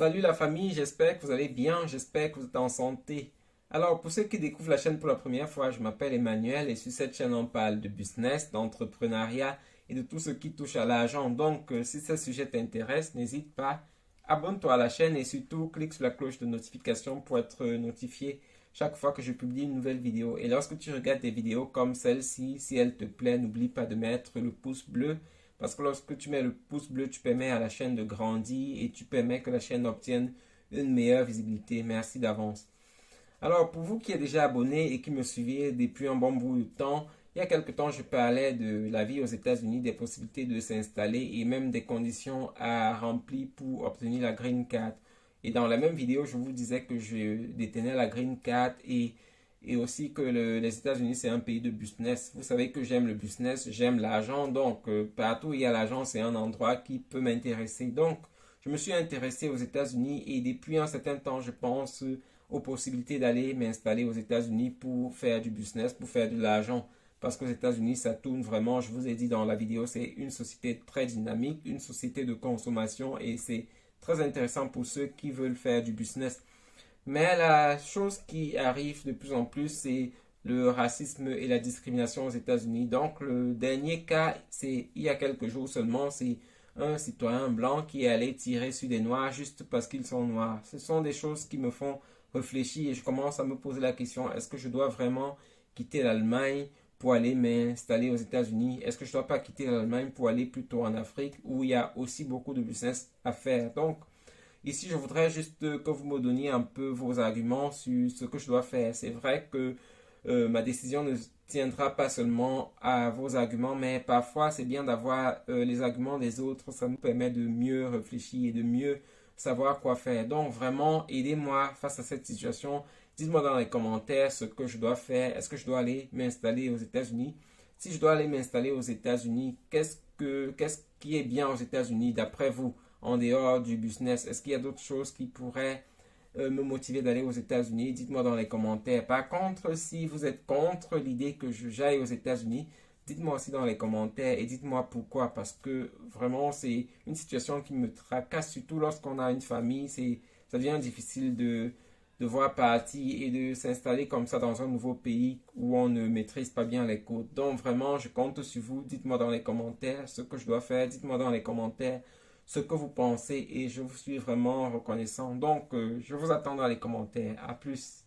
Salut la famille, j'espère que vous allez bien, j'espère que vous êtes en santé. Alors pour ceux qui découvrent la chaîne pour la première fois, je m'appelle Emmanuel et sur cette chaîne on parle de business, d'entrepreneuriat et de tout ce qui touche à l'argent. Donc si ce sujet t'intéresse, n'hésite pas, abonne-toi à la chaîne et surtout clique sur la cloche de notification pour être notifié chaque fois que je publie une nouvelle vidéo. Et lorsque tu regardes des vidéos comme celle-ci, si elle te plaît, n'oublie pas de mettre le pouce bleu. Parce que lorsque tu mets le pouce bleu, tu permets à la chaîne de grandir et tu permets que la chaîne obtienne une meilleure visibilité. Merci d'avance. Alors, pour vous qui êtes déjà abonné et qui me suivez depuis un bon bout de temps, il y a quelque temps, je parlais de la vie aux États-Unis, des possibilités de s'installer et même des conditions à remplir pour obtenir la Green Card. Et dans la même vidéo, je vous disais que je détenais la Green Card et aussi que les États-Unis, c'est un pays de business. Vous savez que j'aime le business, j'aime l'argent, donc partout où il y a l'argent, c'est un endroit qui peut m'intéresser. Donc, je me suis intéressé aux États-Unis et depuis un certain temps, je pense aux possibilités d'aller m'installer aux États-Unis pour faire du business, pour faire de l'argent. Parce qu'aux États-Unis, ça tourne vraiment, je vous ai dit dans la vidéo, c'est une société très dynamique, une société de consommation et c'est très intéressant pour ceux qui veulent faire du business. Mais la chose qui arrive de plus en plus, c'est le racisme et la discrimination aux États-Unis. Donc, le dernier cas, c'est il y a quelques jours seulement, c'est un citoyen blanc qui est allé tirer sur des noirs juste parce qu'ils sont noirs. Ce sont des choses qui me font réfléchir et je commence à me poser la question, est-ce que je dois vraiment quitter l'Allemagne pour aller m'installer aux États-Unis? Est-ce que je ne dois pas quitter l'Allemagne pour aller plutôt en Afrique où il y a aussi beaucoup de business à faire? Donc, ici, je voudrais juste que vous me donniez un peu vos arguments sur ce que je dois faire. C'est vrai que ma décision ne tiendra pas seulement à vos arguments, mais parfois c'est bien d'avoir les arguments des autres. Ça nous permet de mieux réfléchir et de mieux savoir quoi faire. Donc vraiment, aidez-moi face à cette situation. Dites-moi dans les commentaires ce que je dois faire. Est-ce que je dois aller m'installer aux États-Unis? Si je dois aller m'installer aux États-Unis, qu'est-ce qui est bien aux États-Unis d'après vous? En dehors du business? Est-ce qu'il y a d'autres choses qui pourraient me motiver d'aller aux États-Unis? Dites-moi dans les commentaires. Par contre, si vous êtes contre l'idée que j'aille aux États-Unis, dites-moi aussi dans les commentaires et dites-moi pourquoi. Parce que vraiment, c'est une situation qui me tracasse, surtout lorsqu'on a une famille. Ça devient difficile de devoir partir et de s'installer comme ça dans un nouveau pays où on ne maîtrise pas bien les codes. Donc vraiment, je compte sur vous. Dites-moi dans les commentaires ce que je dois faire. Dites-moi dans les commentaires ce que vous pensez et je vous suis vraiment reconnaissant. Donc, je vous attends dans les commentaires. À plus.